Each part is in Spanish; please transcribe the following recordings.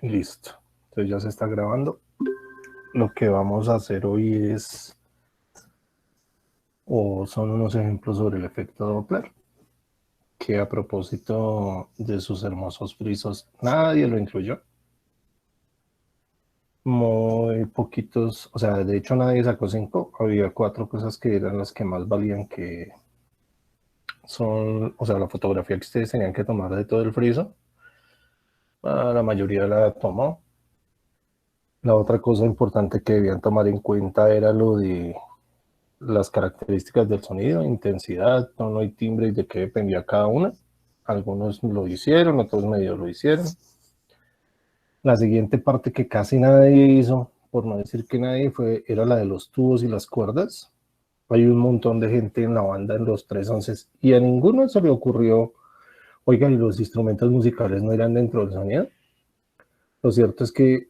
Listo. Entonces ya se está grabando. Lo que vamos a hacer hoy es, o son unos ejemplos sobre el efecto Doppler, que a propósito de sus hermosos frisos, nadie lo incluyó. Muy poquitos, o sea, de hecho nadie sacó 5, había 4 cosas que eran las que más valían, que son, o sea, la fotografía que ustedes tenían que tomar de todo el friso, la mayoría la tomó. La otra cosa importante que debían tomar en cuenta era lo de las características del sonido, intensidad, tono y timbre, y de qué dependía cada una. Algunos lo hicieron, otros medio lo hicieron. La siguiente parte que casi nadie hizo, por no decir que nadie, era la de los tubos y las cuerdas. Hay un montón de gente en la banda en los 311 y a ninguno se le ocurrió, oiga, ¿y los instrumentos musicales no eran dentro del sonido? Lo cierto es que,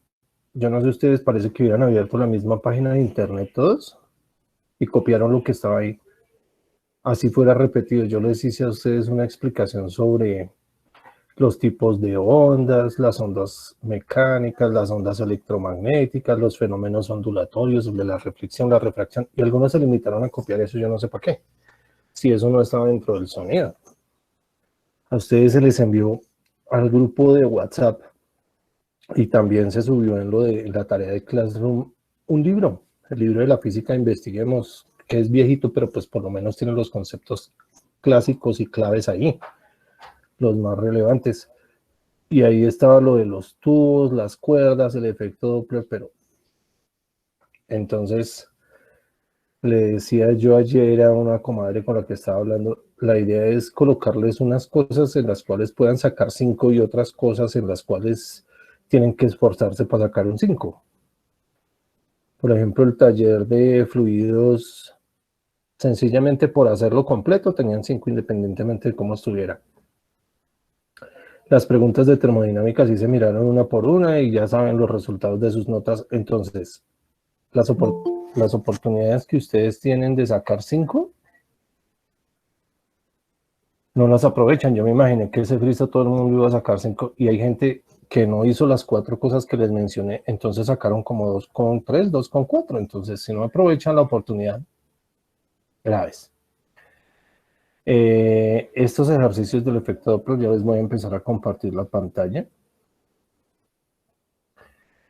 yo no sé, ustedes parece que hubieran abierto la misma página de internet todos y copiaron lo que estaba ahí. Así fuera repetido, yo les hice a ustedes una explicación sobre los tipos de ondas, las ondas mecánicas, las ondas electromagnéticas, los fenómenos ondulatorios, de la reflexión, la refracción, y algunos se limitaron a copiar eso, yo no sé para qué, si eso no estaba dentro del sonido. A ustedes se les envió al grupo de WhatsApp y también se subió en lo de la tarea de Classroom un libro, el libro de la física Investiguemos, que es viejito, pero pues por lo menos tiene los conceptos clásicos y claves ahí, los más relevantes. Y ahí estaba lo de los tubos, las cuerdas, el efecto Doppler, pero entonces le decía yo ayer a una comadre con la que estaba hablando, la idea es colocarles unas cosas en las cuales puedan sacar 5 y otras cosas en las cuales tienen que esforzarse para sacar un 5. Por ejemplo, el taller de fluidos, sencillamente por hacerlo completo, tenían 5 independientemente de cómo estuviera. Las preguntas de termodinámica sí se miraron una por una y ya saben los resultados de sus notas. Entonces, las oportunidades que ustedes tienen de sacar 5 no las aprovechan. Yo me imaginé que ese friso todo el mundo iba a sacar 5 y hay gente que no hizo las 4 cosas que les mencioné, entonces sacaron como 2,3, 2,4. Entonces, si no aprovechan la oportunidad, graves. Estos ejercicios del efecto Doppler, ya les voy a empezar a compartir la pantalla.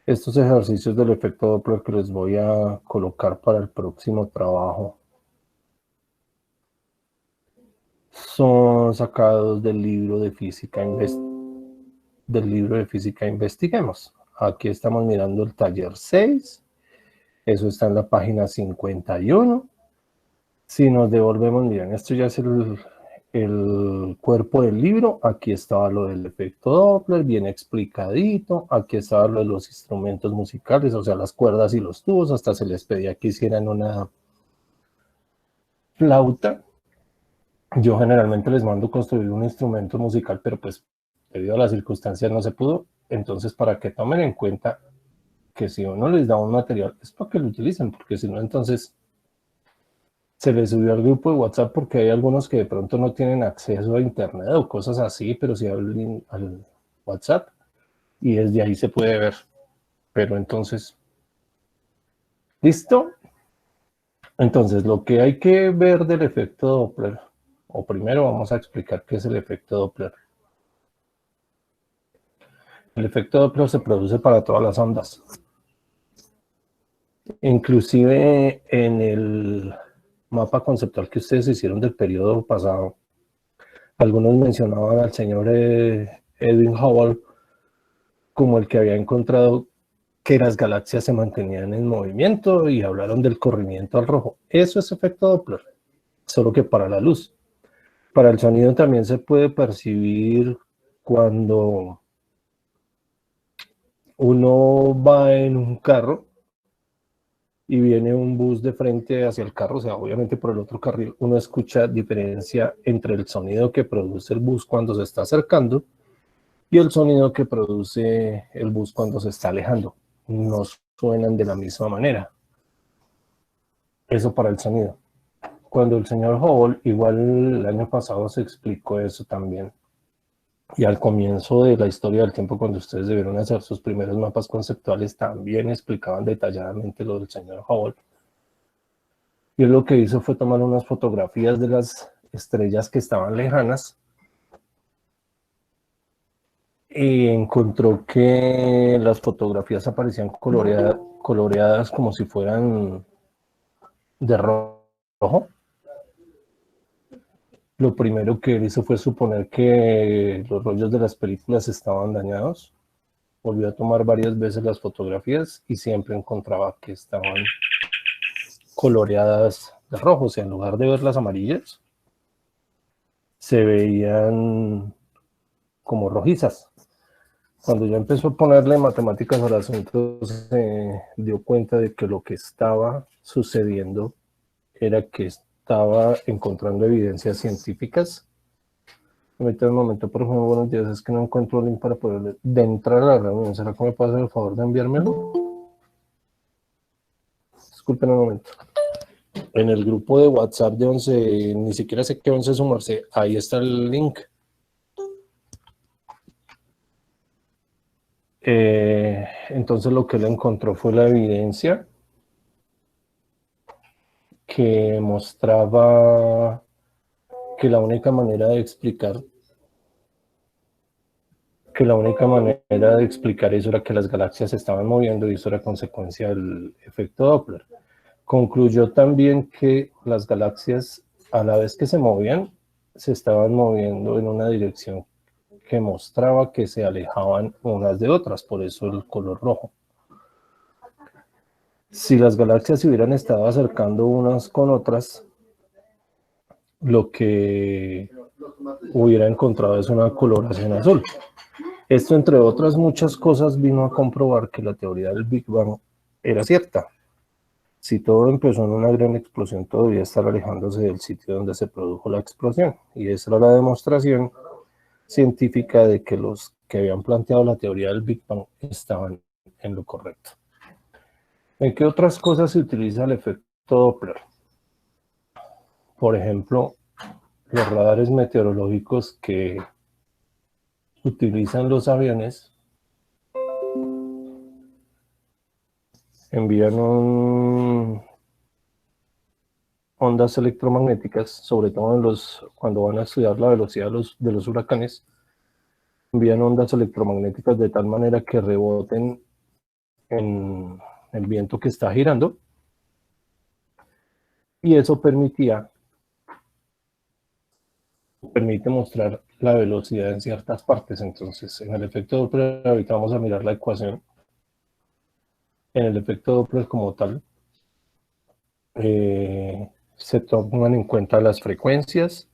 Estos ejercicios del efecto Doppler que les voy a colocar para el próximo trabajo son sacados del libro de física Investiguemos. Aquí estamos mirando el taller 6. Eso está en la página 51. Si nos devolvemos, miren, esto ya es el cuerpo del libro. Aquí estaba lo del efecto Doppler, bien explicadito. Aquí estaba lo de los instrumentos musicales, o sea, las cuerdas y los tubos. Hasta se les pedía que hicieran una flauta. Yo generalmente les mando construir un instrumento musical, pero pues debido a las circunstancias no se pudo. Entonces, para que tomen en cuenta que si uno les da un material es para que lo utilicen, porque si no, entonces se les subió al grupo de WhatsApp, porque hay algunos que de pronto no tienen acceso a internet o cosas así, pero sí al WhatsApp y desde ahí se puede ver. Pero entonces, ¿listo? Entonces, lo que hay que ver del efecto Doppler, o primero vamos a explicar qué es el efecto Doppler. El efecto Doppler se produce para todas las ondas. Inclusive en el mapa conceptual que ustedes hicieron del periodo pasado, algunos mencionaban al señor Edwin Hubble como el que había encontrado que las galaxias se mantenían en movimiento y hablaron del corrimiento al rojo. Eso es efecto Doppler, solo que para la luz. Para el sonido también se puede percibir cuando uno va en un carro y viene un bus de frente hacia el carro, o sea, obviamente por el otro carril, uno escucha diferencia entre el sonido que produce el bus cuando se está acercando y el sonido que produce el bus cuando se está alejando. No suenan de la misma manera. Eso para el sonido. Cuando el señor Hubble, igual el año pasado se explicó eso también. Y al comienzo de la historia del tiempo, cuando ustedes debieron hacer sus primeros mapas conceptuales, también explicaban detalladamente lo del señor Hubble. Y él lo que hizo fue tomar unas fotografías de las estrellas que estaban lejanas y encontró que las fotografías aparecían coloreadas como si fueran de rojo. Lo primero que él hizo fue suponer que los rollos de las películas estaban dañados. Volvió a tomar varias veces las fotografías y siempre encontraba que estaban coloreadas de rojo. O sea, en lugar de verlas amarillas, se veían como rojizas. Cuando ya empezó a ponerle matemáticas al asunto, se dio cuenta de que lo que estaba sucediendo era que estaba encontrando evidencias científicas. Permítame un momento, por favor, buenos días, es que no encuentro el link para poder de entrar a la reunión. ¿Será que me puede hacer el favor de enviármelo? Disculpen un momento. En el grupo de WhatsApp de 11, ni siquiera sé qué 11 sumarse, ahí está el link. Entonces lo que él encontró fue la evidencia que mostraba que la única manera de explicar eso era que las galaxias se estaban moviendo y eso era consecuencia del efecto Doppler. Concluyó también que las galaxias, a la vez que se movían, se estaban moviendo en una dirección que mostraba que se alejaban unas de otras, por eso el color rojo. Si las galaxias se hubieran estado acercando unas con otras, lo que hubiera encontrado es una coloración azul. Esto, entre otras muchas cosas, vino a comprobar que la teoría del Big Bang era cierta. Si todo empezó en una gran explosión, todo debía estar alejándose del sitio donde se produjo la explosión. Y esa era la demostración científica de que los que habían planteado la teoría del Big Bang estaban en lo correcto. ¿En qué otras cosas se utiliza el efecto Doppler? Por ejemplo, los radares meteorológicos que utilizan los aviones envían ondas electromagnéticas, sobre todo cuando van a estudiar la velocidad de los huracanes, envían ondas electromagnéticas de tal manera que reboten en el viento que está girando, y eso permite mostrar la velocidad en ciertas partes. Entonces, en el efecto Doppler, ahorita vamos a mirar la ecuación. En el efecto Doppler como tal, se toman en cuenta las frecuencias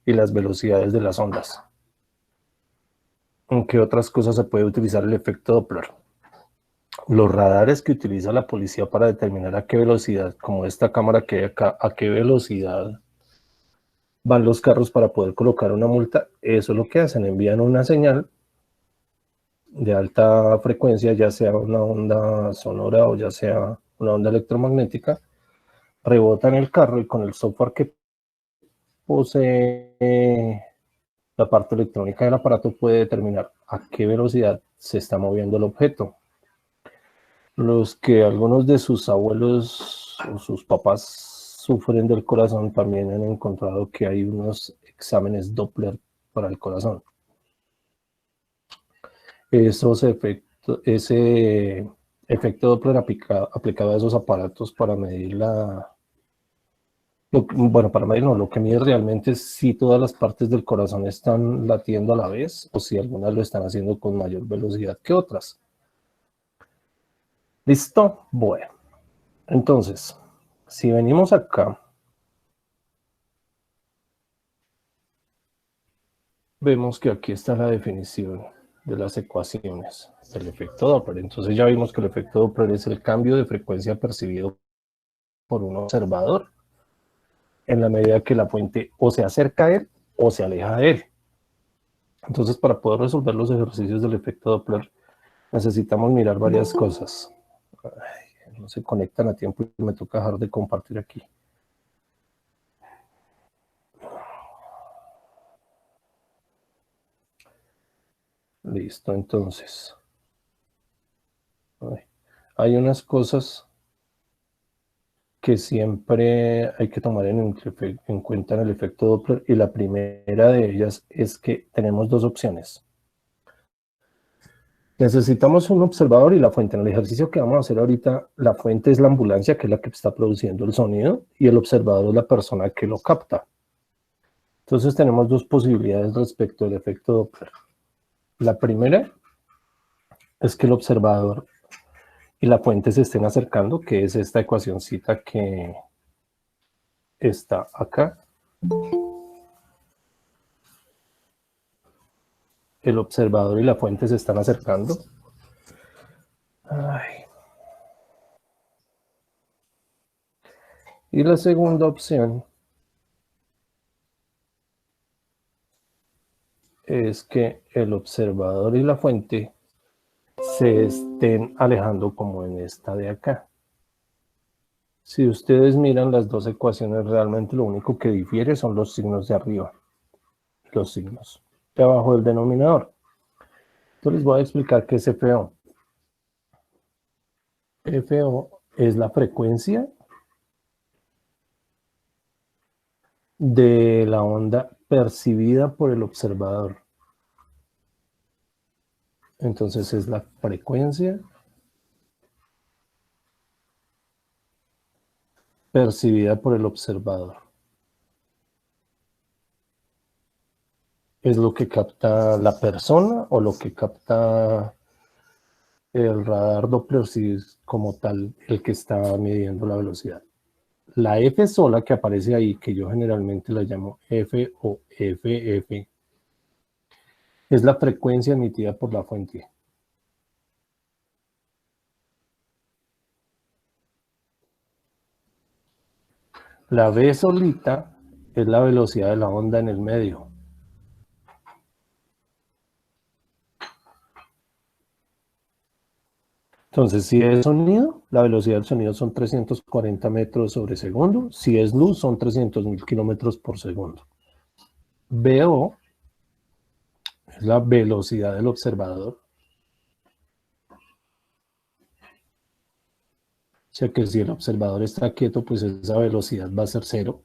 y las velocidades de las ondas. ¿En qué otras cosas se puede utilizar el efecto Doppler? Los radares que utiliza la policía para determinar a qué velocidad, como esta cámara que hay acá, a qué velocidad van los carros para poder colocar una multa, eso es lo que hacen, envían una señal de alta frecuencia, ya sea una onda sonora o ya sea una onda electromagnética, rebota en el carro y con el software que posee la parte electrónica del aparato puede determinar a qué velocidad se está moviendo el objeto. Los que algunos de sus abuelos o sus papás sufren del corazón también han encontrado que hay unos exámenes Doppler para el corazón. Ese efecto Doppler aplicado a esos aparatos para medir para medir no, lo que mide realmente es si todas las partes del corazón están latiendo a la vez o si algunas lo están haciendo con mayor velocidad que otras. ¿Listo? Bueno, entonces, si venimos acá, vemos que aquí está la definición de las ecuaciones del efecto Doppler. Entonces ya vimos que el efecto Doppler es el cambio de frecuencia percibido por un observador en la medida que la fuente o se acerca a él o se aleja de él. Entonces, para poder resolver los ejercicios del efecto Doppler, necesitamos mirar varias cosas. Ay, no se conectan a tiempo y me toca dejar de compartir aquí. Listo, entonces. Hay unas cosas que siempre hay que tomar en cuenta en el efecto Doppler, y la primera de ellas es que tenemos dos opciones. Necesitamos un observador y la fuente. En el ejercicio que vamos a hacer ahorita, la fuente es la ambulancia, que es la que está produciendo el sonido, y el observador es la persona que lo capta. Entonces tenemos dos posibilidades respecto al efecto Doppler. La primera es que el observador y la fuente se estén acercando, que es esta ecuacioncita que está acá. El observador y la fuente se están acercando. Ay. Y la segunda opción es que el observador y la fuente se estén alejando como en esta de acá. Si ustedes miran las dos ecuaciones, realmente lo único que difiere son los signos de arriba, los signos de abajo del denominador. Entonces les voy a explicar qué es FO. FO es la frecuencia de la onda percibida por el observador. Entonces es la frecuencia percibida por el observador. Es lo que capta la persona o lo que capta el radar Doppler, si es como tal el que está midiendo la velocidad. La F sola que aparece ahí, que yo generalmente la llamo F o FF, es la frecuencia emitida por la fuente. La V solita es la velocidad de la onda en el medio. Entonces, si es sonido, la velocidad del sonido son 340 metros sobre segundo. Si es luz, son 300.000 kilómetros por segundo. VO es la velocidad del observador. O sea que si el observador está quieto, pues esa velocidad va a ser 0.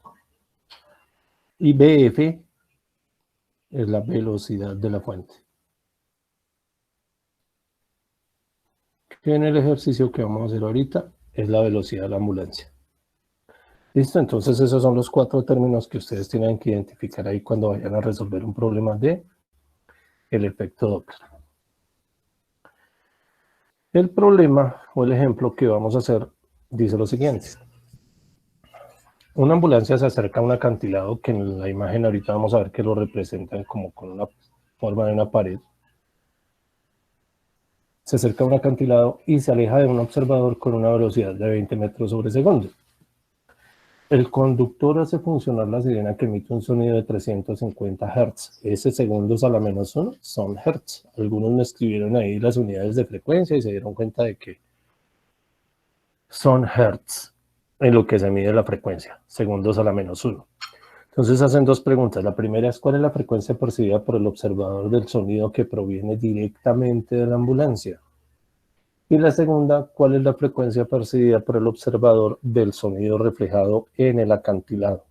Y BF es la velocidad de la fuente. Que en el ejercicio que vamos a hacer ahorita es la velocidad de la ambulancia. Listo, entonces esos son los 4 términos que ustedes tienen que identificar ahí cuando vayan a resolver un problema de el efecto Doppler. El problema o el ejemplo que vamos a hacer dice lo siguiente. Una ambulancia se acerca a un acantilado que en la imagen ahorita vamos a ver que lo representan como con una forma de una pared. Se acerca a un acantilado y se aleja de un observador con una velocidad de 20 metros sobre segundo. El conductor hace funcionar la sirena que emite un sonido de 350 Hz. Ese segundos a la menos 1 son Hz. Algunos me escribieron ahí las unidades de frecuencia y se dieron cuenta de que son Hz en lo que se mide la frecuencia, segundos a la menos 1. Entonces hacen dos preguntas. La primera es: ¿cuál es la frecuencia percibida por el observador del sonido que proviene directamente de la ambulancia? Y la segunda, ¿cuál es la frecuencia percibida por el observador del sonido reflejado en el acantilado?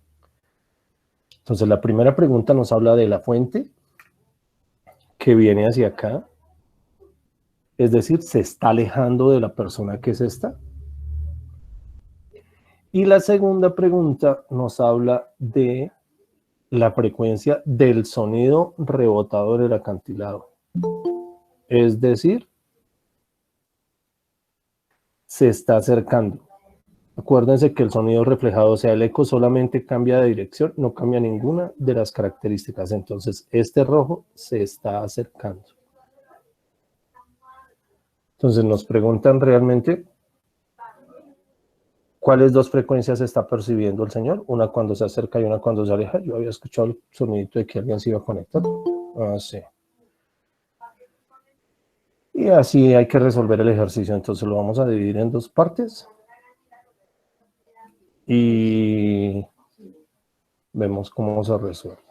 Entonces la primera pregunta nos habla de la fuente que viene hacia acá, es decir, se está alejando de la persona que es esta. Y la segunda pregunta nos habla de la frecuencia del sonido rebotador del acantilado. Es decir, se está acercando. Acuérdense que el sonido reflejado, o sea, el eco, solamente cambia de dirección, no cambia ninguna de las características. Entonces, este rojo se está acercando. Entonces, nos preguntan realmente cuáles dos frecuencias está percibiendo el señor, una cuando se acerca y una cuando se aleja. Yo había escuchado el sonidito de que alguien se iba a conectar. Sí. Y así hay que resolver el ejercicio. Entonces lo vamos a dividir en dos partes. Y vemos cómo se resuelve.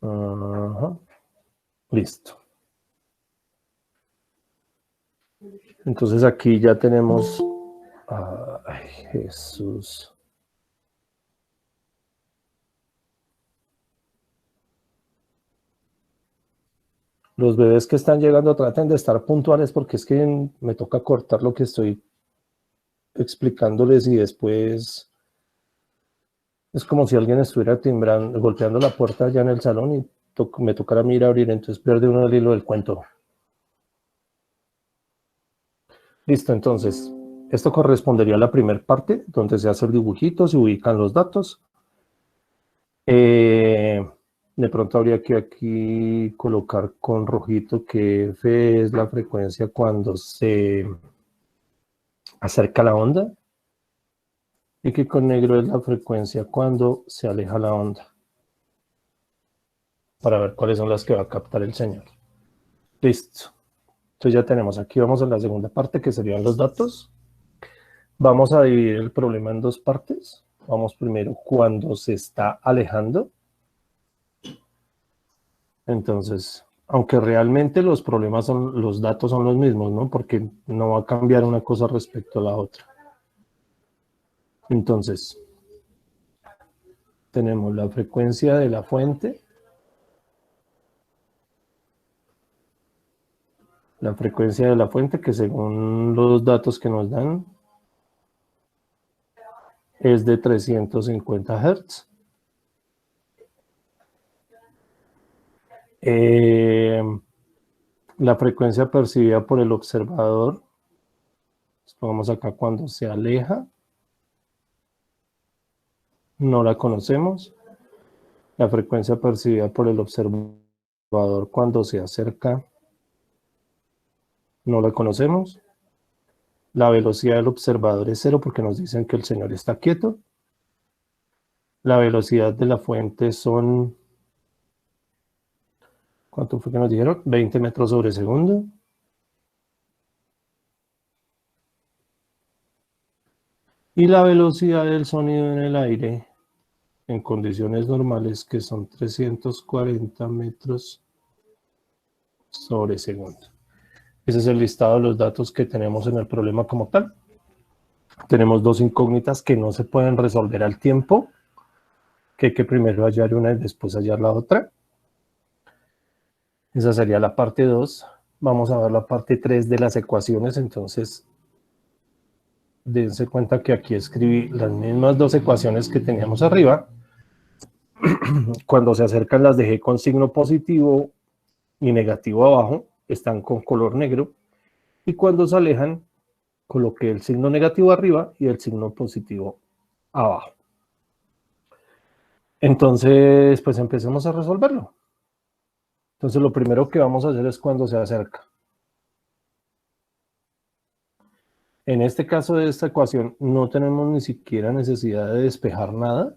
Ajá. Listo. Entonces aquí ya tenemos... Ay, Jesús. Los bebés que están llegando traten de estar puntuales porque es que me toca cortar lo que estoy explicándoles y después es como si alguien estuviera timbrando, golpeando la puerta allá en el salón y me tocara a mí ir a abrir, entonces pierde uno el hilo del cuento. Listo, entonces, esto correspondería a la primera parte, donde se hace el dibujito, se ubican los datos. De pronto habría que aquí colocar con rojito que F es la frecuencia cuando se acerca la onda y que con negro es la frecuencia cuando se aleja la onda, para ver cuáles son las que va a captar el señor. Listo. Entonces ya tenemos, aquí vamos a la segunda parte que serían los datos. Vamos a dividir el problema en dos partes. Vamos primero cuando se está alejando. Entonces, aunque realmente los problemas son, los datos son los mismos, ¿no? Porque no va a cambiar una cosa respecto a la otra. Entonces, tenemos la frecuencia de la fuente. La frecuencia de la fuente que según los datos que nos dan es de 350 Hz. La frecuencia percibida por el observador, pongamos acá cuando se aleja, no la conocemos. La frecuencia percibida por el observador cuando se acerca, no la conocemos. La velocidad del observador es 0 porque nos dicen que el señor está quieto. La velocidad de la fuente son, ¿cuánto fue que nos dijeron? 20 metros sobre segundo. Y la velocidad del sonido en el aire en condiciones normales, que son 340 metros sobre segundo. Ese es el listado de los datos que tenemos en el problema como tal. Tenemos dos incógnitas que no se pueden resolver al tiempo, que hay que primero hallar una y después hallar la otra. Esa sería la parte 2. Vamos a ver la parte 3 de las ecuaciones, entonces dense cuenta que aquí escribí las mismas dos ecuaciones que teníamos arriba. Cuando se acercan las dejé con signo positivo y negativo abajo, están con color negro, y cuando se alejan, coloqué el signo negativo arriba y el signo positivo abajo. Entonces, pues empecemos a resolverlo. Entonces, lo primero que vamos a hacer es cuando se acerca. En este caso de esta ecuación, no tenemos ni siquiera necesidad de despejar nada,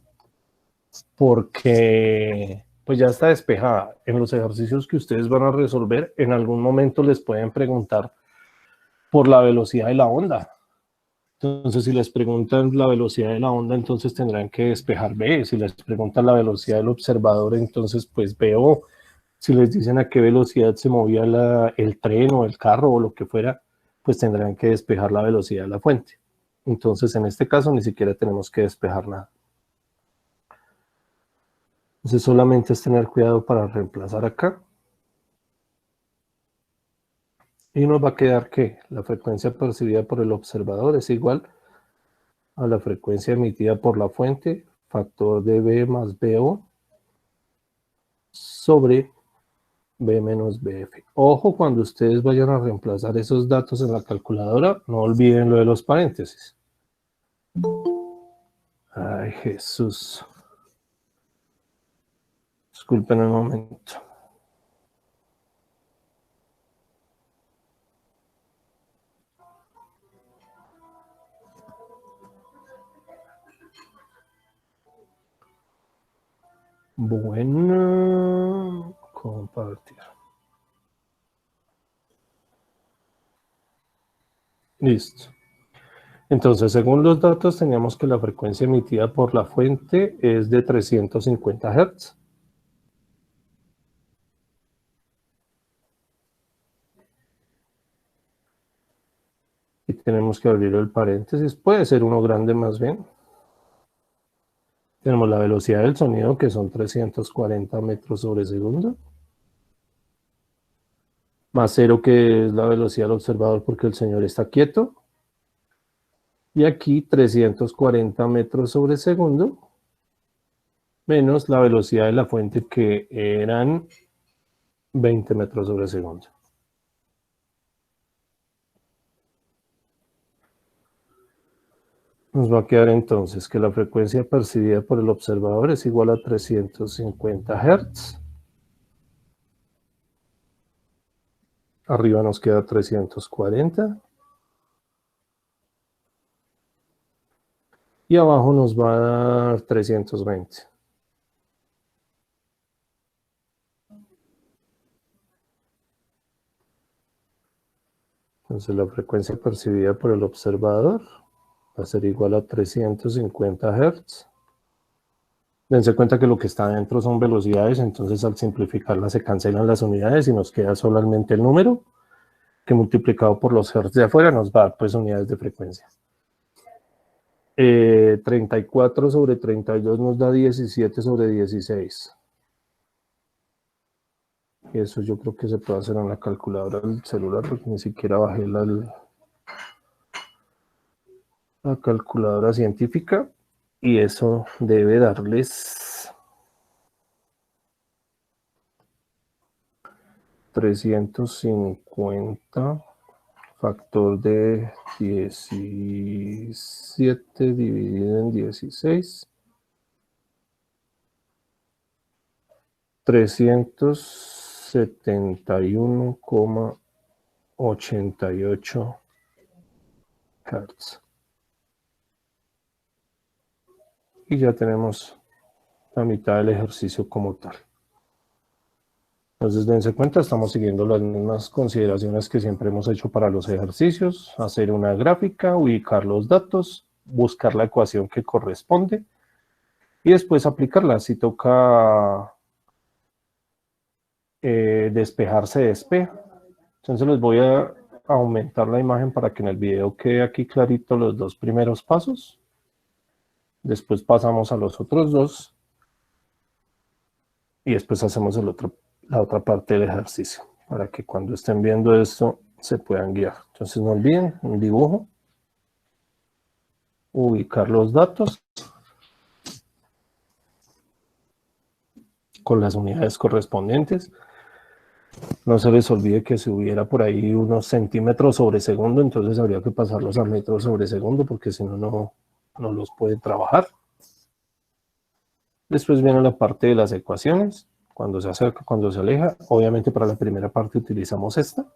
porque pues ya está despejada. En los ejercicios que ustedes van a resolver, en algún momento les pueden preguntar por la velocidad de la onda. Entonces, si les preguntan la velocidad de la onda, entonces tendrán que despejar B. Si les preguntan la velocidad del observador, entonces pues BO. Si les dicen a qué velocidad se movía el tren o el carro o lo que fuera, pues tendrán que despejar la velocidad de la fuente. Entonces, en este caso, ni siquiera tenemos que despejar nada. Entonces, solamente es tener cuidado para reemplazar acá. Y nos va a quedar que la frecuencia percibida por el observador es igual a la frecuencia emitida por la fuente, factor de B más BO, sobre B menos BF. Ojo, cuando ustedes vayan a reemplazar esos datos en la calculadora, no olviden lo de los paréntesis. Ay, Jesús. Disculpen un momento. Bueno, compartir. Listo. Entonces, según los datos, teníamos que la frecuencia emitida por la fuente es de 350 Hz. tenemos que abrir el paréntesis, puede ser uno grande más bien. Tenemos la velocidad del sonido, que son 340 metros sobre segundo. Más 0, que es la velocidad del observador porque el señor está quieto. Y aquí 340 metros sobre segundo, menos la velocidad de la fuente, que eran 20 metros sobre segundo. Nos va a quedar entonces que la frecuencia percibida por el observador es igual a 350 Hz. Arriba nos queda 340. Y abajo nos va a dar 320. Entonces la frecuencia percibida por el observador va a ser igual a 350 Hz. Dense cuenta que lo que está adentro son velocidades, entonces al simplificarla se cancelan las unidades y nos queda solamente el número, que multiplicado por los Hz de afuera nos va a dar pues unidades de frecuencia. 34 sobre 32 nos da 17 sobre 16. Y eso yo creo que se puede hacer en la calculadora del celular, porque ni siquiera bajé la calculadora científica. Y eso debe darles 350 factor de 17 dividido en 16. 371,88 Hz. Y ya tenemos la mitad del ejercicio como tal. Entonces, dense cuenta, estamos siguiendo las mismas consideraciones que siempre hemos hecho para los ejercicios: hacer una gráfica, ubicar los datos, buscar la ecuación que corresponde y después aplicarla. Si toca despejarse, despeja. Entonces les voy a aumentar la imagen para que en el video quede aquí clarito los dos primeros pasos. Después pasamos a los otros dos y después hacemos la otra parte del ejercicio, para que cuando estén viendo esto se puedan guiar. Entonces no olviden un dibujo, ubicar los datos con las unidades correspondientes. No se les olvide que si hubiera por ahí unos centímetros sobre segundo, entonces habría que pasarlos a metros sobre segundo, porque si no, no los puede trabajar. Después viene la parte de las ecuaciones, cuando se acerca, cuando se aleja. Obviamente para la primera parte utilizamos esta.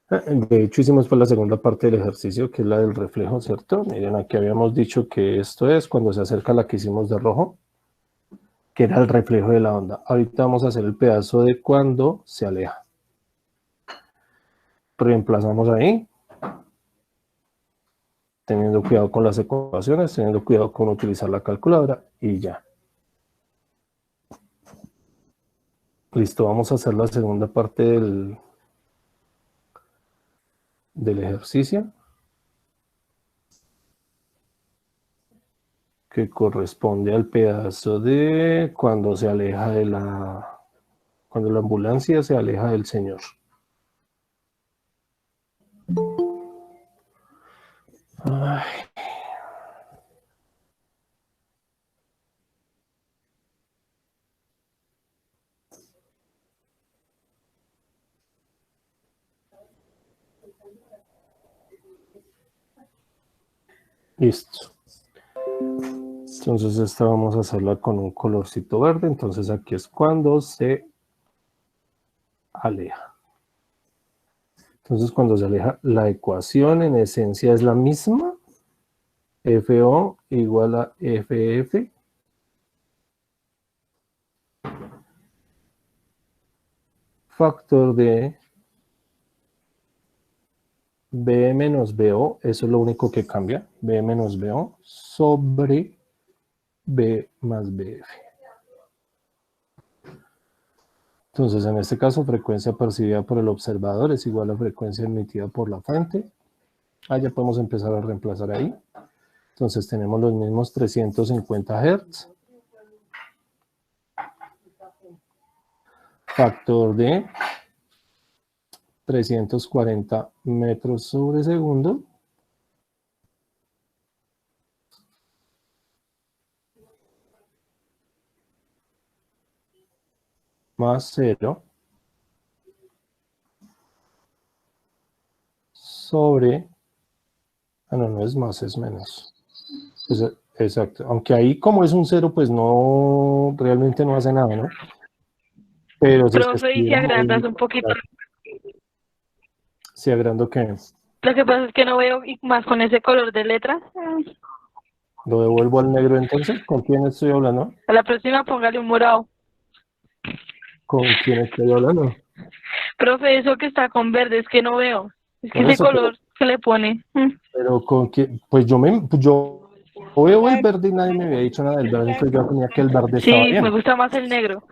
De hecho hicimos pues la segunda parte del ejercicio, que es la del reflejo, ¿cierto? Miren, aquí habíamos dicho que esto es cuando se acerca la que hicimos de rojo, que era el reflejo de la onda. Ahorita vamos a hacer el pedazo de cuando se aleja. Reemplazamos ahí, teniendo cuidado con las ecuaciones, teniendo cuidado con utilizar la calculadora y ya. Listo, vamos a hacer la segunda parte del ejercicio, que corresponde al pedazo de cuando se aleja cuando la ambulancia se aleja del señor. Ay. Listo. Entonces esta vamos a hacerla con un colorcito verde. Entonces aquí es cuando se aleja. Entonces cuando se aleja, la ecuación en esencia es la misma. FO igual a FF factor de B menos BO, eso es lo único que cambia, B menos BO sobre B más BF. Entonces, en este caso, frecuencia percibida por el observador es igual a frecuencia emitida por la fuente. Ya podemos empezar a reemplazar ahí. Entonces, tenemos los mismos 350 Hz. Factor de 340 metros sobre segundo. Más 0 sobre, no es más, es menos. Exacto, aunque ahí como es un 0, pues no, realmente no hace nada, ¿no? Pero si Profe, y si agrandas un poquito. Si agrando, ¿qué? Lo que pasa es que no veo más con ese color de letras. ¿Lo devuelvo al negro entonces? ¿Con quién estoy hablando? A la próxima póngale un morado. ¿Con quién estoy hablando? Profe, eso que está con verde es que no veo. Es que Por ese eso, color que le pone. pero con quién, pues yo veo el verde y nadie me había dicho nada del verde, entonces yo tenía que el verde estaba Sí, me bien. gusta más el negro.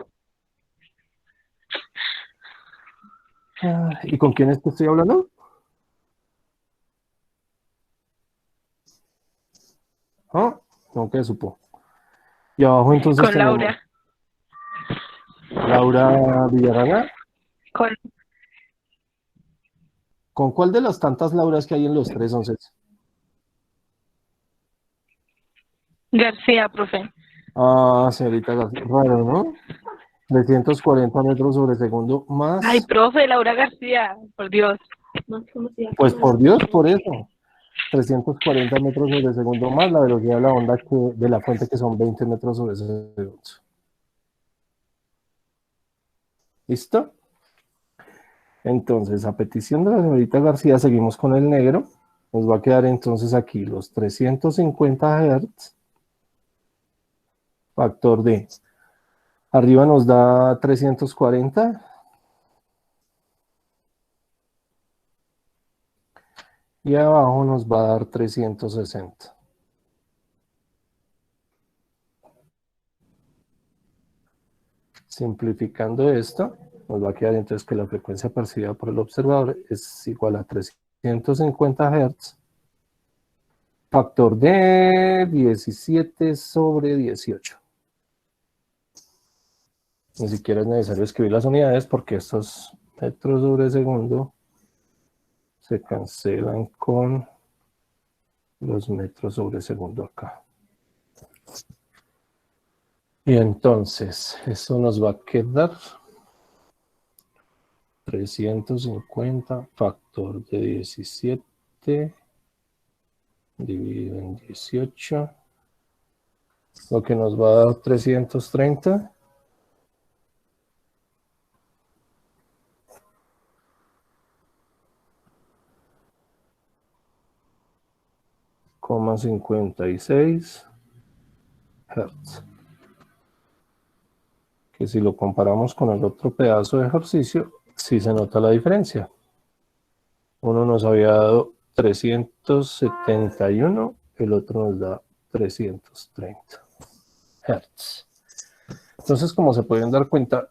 ¿Y con quién es que estoy hablando? No, ¿qué supo? Y abajo entonces Con tenemos Laura. Laura Villarana. Con ¿Con cuál de las tantas Lauras que hay en los 311? García, profe. Señorita García, raro, ¿no? 340 metros sobre segundo Ay, más, profe, Laura García, por Dios. pues por Dios, por eso. 340 metros sobre segundo más la velocidad de la onda de la fuente, que son 20 metros sobre segundo. ¿Listo? Entonces, a petición de la señorita García, seguimos con el negro. Nos va a quedar entonces aquí los 350 Hz. Factor de. Arriba nos da 340. Y abajo nos va a dar 360. Simplificando esto, nos va a quedar entonces que la frecuencia percibida por el observador es igual a 350 Hz, factor de 17 sobre 18. Ni siquiera es necesario escribir las unidades porque estos metros sobre segundo se cancelan con los metros sobre segundo acá. Y entonces, eso nos va a quedar 350 factor de 17 dividido en 18, lo que nos va a dar 330. .56 Hz. Que si lo comparamos con el otro pedazo de ejercicio, sí se nota la diferencia. Uno nos había dado 371, el otro nos da 330 Hz. Entonces, como se pueden dar cuenta,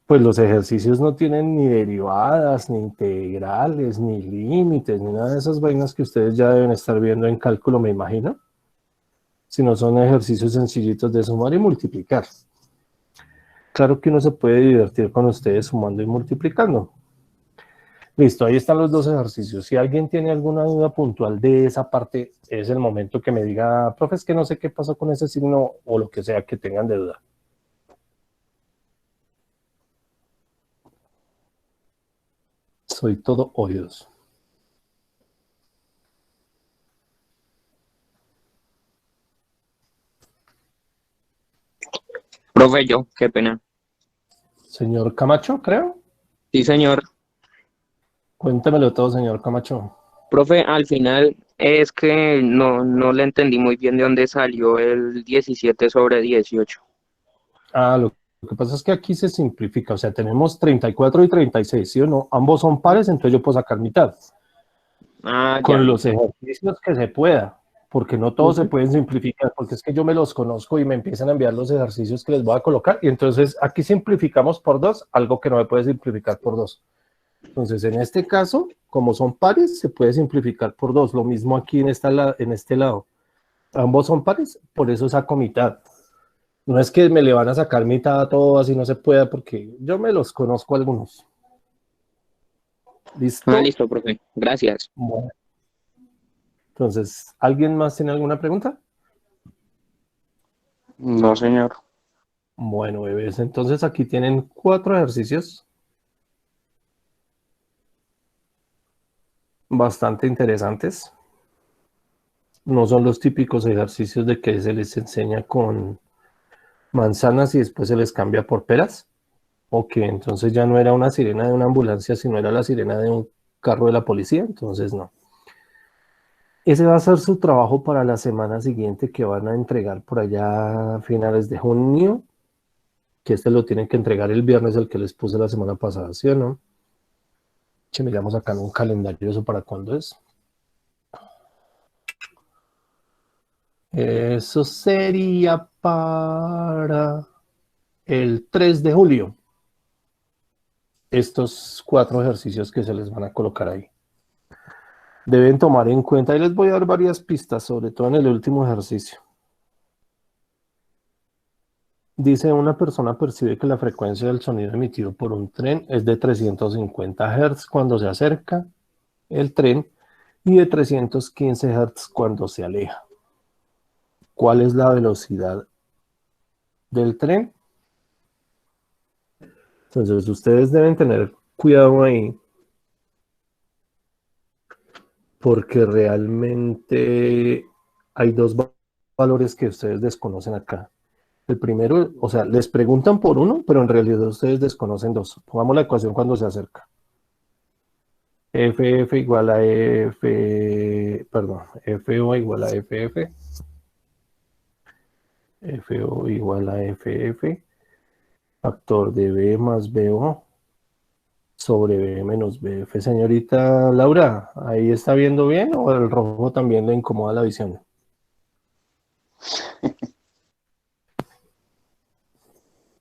pues los ejercicios no tienen ni derivadas, ni integrales, ni límites, ni nada de esas vainas que ustedes ya deben estar viendo en cálculo, me imagino, sino son ejercicios sencillitos de sumar y multiplicar. Claro que uno se puede divertir con ustedes sumando y multiplicando. Listo, ahí están los dos ejercicios. Si alguien tiene alguna duda puntual de esa parte, es el momento que me diga, profe, es que no sé qué pasó con ese signo, o lo que sea que tengan de duda. Soy todo oídos. Profe, yo, qué pena. Señor Camacho, creo. Sí, señor. Cuéntemelo todo, señor Camacho. Profe, al final es que no le entendí muy bien de dónde salió el 17 sobre 18. Lo que pasa es que aquí se simplifica, o sea, tenemos 34 y 36, ¿sí o no? Ambos son pares, entonces yo puedo sacar mitad. Ah, ya. Con los ejercicios que se pueda, porque no todos se pueden simplificar, porque es que yo me los conozco y me empiezan a enviar los ejercicios que les voy a colocar, y entonces aquí simplificamos por 2, algo que no me puede simplificar por 2. Entonces, en este caso, como son pares, se puede simplificar por 2. Lo mismo aquí en este lado. Ambos son pares, por eso saco mitad. No es que me le van a sacar mitad a todo, así no se pueda, porque yo me los conozco algunos. ¿Listo? Listo, profe. Gracias. Bueno. Entonces, ¿alguien más tiene alguna pregunta? No, señor. Bueno, bebés, entonces aquí tienen 4 ejercicios bastante interesantes. No son los típicos ejercicios de que se les enseña con manzanas y después se les cambia por peras, o que entonces ya no era una sirena de una ambulancia, sino era la sirena de un carro de la policía, entonces no. Ese va a ser su trabajo para la semana siguiente, que van a entregar por allá a finales de junio, que este lo tienen que entregar el viernes, el que les puse la semana pasada, ¿sí o no? Que miramos acá en un calendario eso para cuándo es. Eso sería para el 3 de julio. Estos 4 ejercicios que se les van a colocar ahí. Deben tomar en cuenta, y les voy a dar varias pistas, sobre todo en el último ejercicio. Dice, una persona percibe que la frecuencia del sonido emitido por un tren es de 350 Hz cuando se acerca el tren y de 315 Hz cuando se aleja. ¿Cuál es la velocidad del tren? Entonces, ustedes deben tener cuidado ahí, porque realmente hay 2 valores que ustedes desconocen acá. El primero, o sea, les preguntan por uno, pero en realidad ustedes desconocen 2. Pongamos la ecuación cuando se acerca. FF igual a FO igual a FF. FO igual a FF. Factor de B más BO sobre B menos BF. Señorita Laura, ¿ahí está viendo bien o el rojo también le incomoda la visión?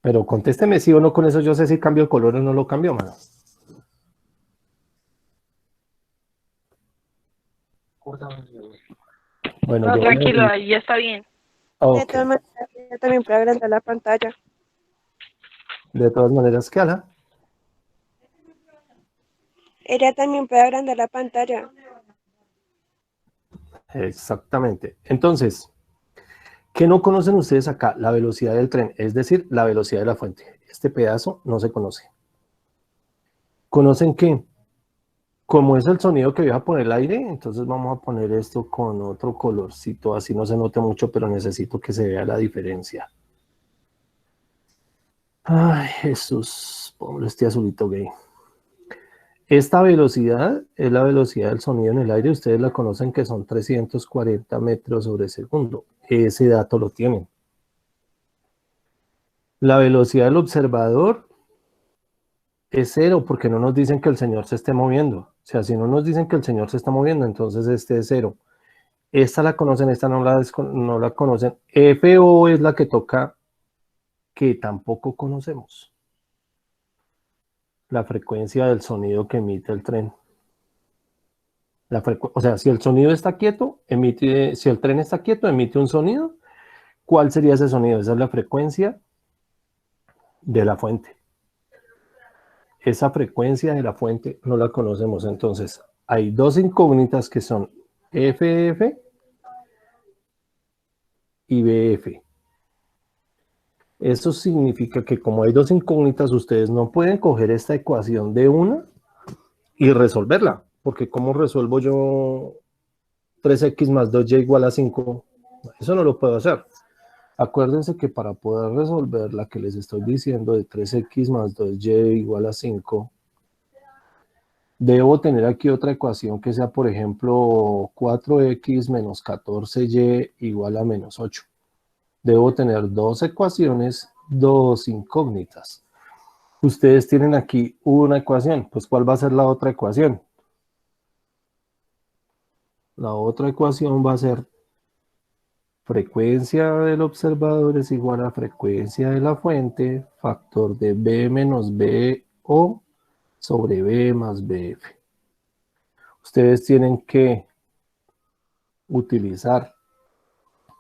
Pero contésteme sí o no, con eso yo sé si cambio el color o no lo cambio, mano. Bueno, No, yo tranquilo, ahí ya está bien. De ok. todas maneras, yo también puedo agrandar la pantalla. De todas maneras, ¿qué hará? Ella también puede agrandar la pantalla. Exactamente. Entonces, ¿qué no conocen ustedes acá? La velocidad del tren, es decir, la velocidad de la fuente. Este pedazo no se conoce. ¿Conocen qué? Como es el sonido que viaja por el aire, entonces vamos a poner esto con otro colorcito, así no se note mucho, pero necesito que se vea la diferencia. Ay, Jesús, ponle este azulito gay. Esta velocidad es la velocidad del sonido en el aire, ustedes la conocen que son 340 metros sobre segundo. Ese dato lo tienen. La velocidad del observador es 0, porque no nos dicen que el señor se esté moviendo. O sea, si no nos dicen que el señor se está moviendo, entonces este es 0. Esta la conocen, esta no la conocen. FO es la que toca, que tampoco conocemos. La frecuencia del sonido que emite el tren. O sea, si el sonido está quieto, si el tren está quieto, emite un sonido. ¿Cuál sería ese sonido? Esa es la frecuencia de la fuente. Esa frecuencia de la fuente no la conocemos. Entonces, hay 2 incógnitas que son FF y BF. Eso significa que como hay 2 incógnitas, ustedes no pueden coger esta ecuación de una y resolverla. Porque ¿cómo resuelvo yo 3x más 2y igual a 5? Eso no lo puedo hacer. Acuérdense que para poder resolver la que les estoy diciendo de 3x más 2y igual a 5, debo tener aquí otra ecuación que sea, por ejemplo, 4x menos 14y igual a menos 8. Debo tener 2 ecuaciones, 2 incógnitas. Ustedes tienen aquí una ecuación, pues ¿cuál va a ser la otra ecuación? La otra ecuación va a ser frecuencia del observador es igual a frecuencia de la fuente, factor de B menos BO sobre B más BF. Ustedes tienen que utilizar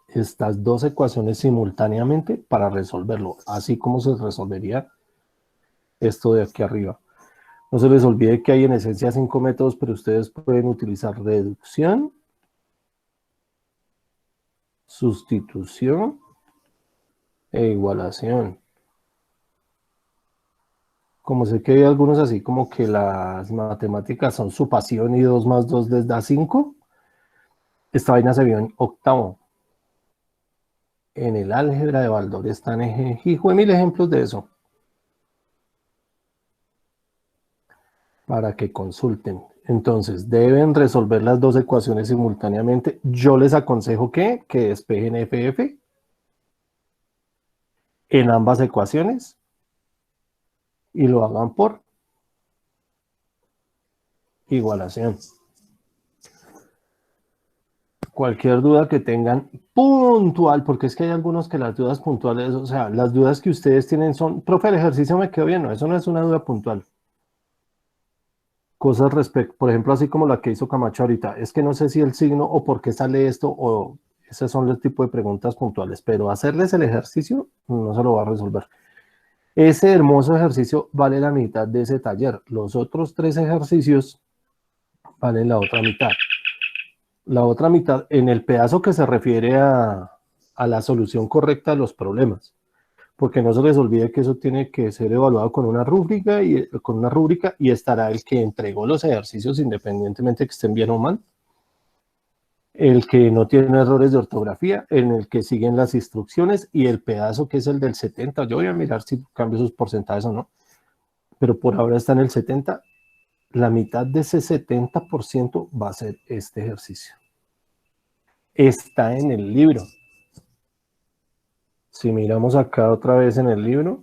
estas dos ecuaciones simultáneamente para resolverlo, así como se resolvería esto de aquí arriba. No se les olvide que hay en esencia 5 métodos, pero ustedes pueden utilizar reducción, sustitución e igualación. Como sé que hay algunos así como que las matemáticas son su pasión y 2 más 2 les da 5, esta vaina se vio en octavo. En el álgebra de Baldor están, hijo de mil ejemplos de eso. Para que consulten. Entonces, deben resolver las dos ecuaciones simultáneamente. Yo les aconsejo que despejen FF en ambas ecuaciones y lo hagan por igualación. Cualquier duda que tengan puntual, porque es que hay algunos que las dudas puntuales, o sea, las dudas que ustedes tienen son, profe, el ejercicio me quedó bien, no, eso no es una duda puntual. Cosas respecto, por ejemplo, así como la que hizo Camacho ahorita, es que no sé si el signo o por qué sale esto, o esos son los tipos de preguntas puntuales, pero hacerles el ejercicio no se lo va a resolver. Ese hermoso ejercicio vale la mitad de ese taller, los otros 3 ejercicios valen la otra mitad. La otra mitad en el pedazo que se refiere a la solución correcta de los problemas. Porque no se les olvide que eso tiene que ser evaluado con una rúbrica y estará el que entregó los ejercicios independientemente que estén bien o mal, el que no tiene errores de ortografía, en el que siguen las instrucciones y el pedazo que es el del 70. Yo voy a mirar si cambio sus porcentajes o no, pero por ahora está en el 70. La mitad de ese 70% va a ser este ejercicio. Está en el libro. Si miramos acá otra vez en el libro,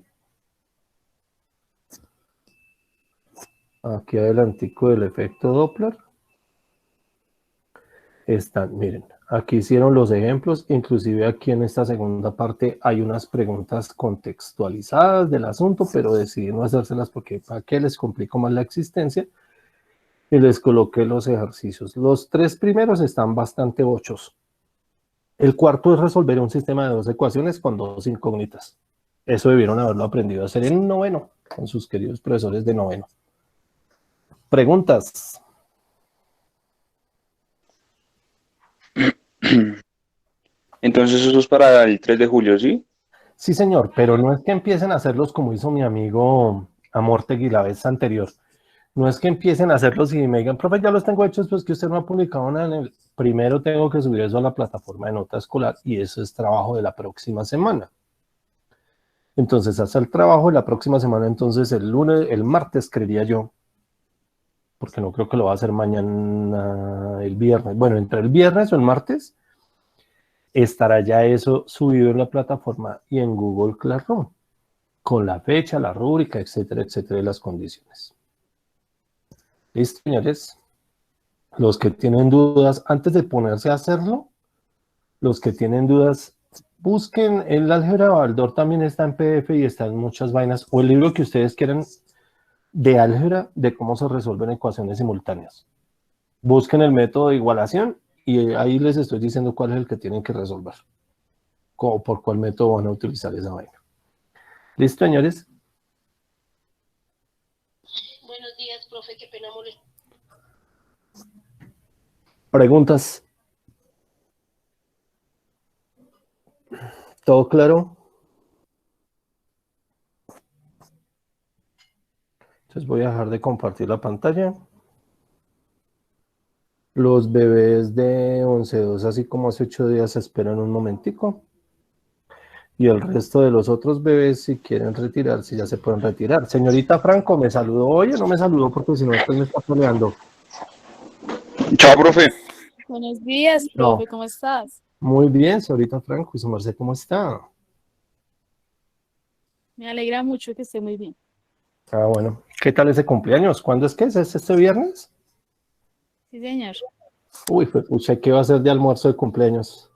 aquí adelantico del efecto Doppler, están, miren, aquí hicieron los ejemplos, inclusive aquí en esta segunda parte hay unas preguntas contextualizadas del asunto, pero decidí no hacérselas porque para qué les complico más la existencia, y les coloqué los ejercicios. Los 3 primeros están bastante bochos. El cuarto es resolver un sistema de 2 ecuaciones con 2 incógnitas. Eso debieron haberlo aprendido a hacer en noveno, con sus queridos profesores de noveno. ¿Preguntas? Entonces eso es para el 3 de julio, ¿sí? Sí, señor, pero no es que empiecen a hacerlos como hizo mi amigo Amortegui la vez anterior. No es que empiecen a hacerlos y me digan, profe, ya los tengo hechos, pues que usted no ha publicado nada en el... Primero tengo que subir eso a la plataforma de nota escolar y eso es trabajo de la próxima semana. Entonces, hace el trabajo de la próxima semana, entonces el lunes, el martes, creería yo, porque no creo que lo va a hacer mañana, el viernes. Bueno, entre el viernes o el martes, estará ya eso subido en la plataforma y en Google Classroom, con la fecha, la rúbrica, etcétera, etcétera, y las condiciones. ¿Listo, señores? Los que tienen dudas, antes de ponerse a hacerlo, los que tienen dudas, busquen el álgebra de Baldor, también está en PDF y está en muchas vainas, o el libro que ustedes quieran de álgebra, de cómo se resuelven ecuaciones simultáneas. Busquen el método de igualación y ahí les estoy diciendo cuál es el que tienen que resolver, o por cuál método van a utilizar esa vaina. ¿Listo, señores? Buenos días, profe, qué pena molestar. ¿Preguntas? ¿Todo claro? Entonces voy a dejar de compartir la pantalla. Los bebés de 11-2, así como hace 8 días, esperan un momentico. Y el resto de los otros bebés, si quieren retirarse, ya se pueden retirar. Señorita Franco, ¿me saludó hoy o no me saludó? Porque si no, después me está peleando. Chao, profe. Buenos días, No. profe, ¿cómo estás? Muy bien, señorita Franco. ¿Y su merced cómo está? Me alegra mucho que esté muy bien. Ah, bueno. ¿Qué tal ese cumpleaños? ¿Cuándo es que es? ¿Es este viernes? Sí, señor. Uy, pucha, ¿qué va a ser de almuerzo de cumpleaños?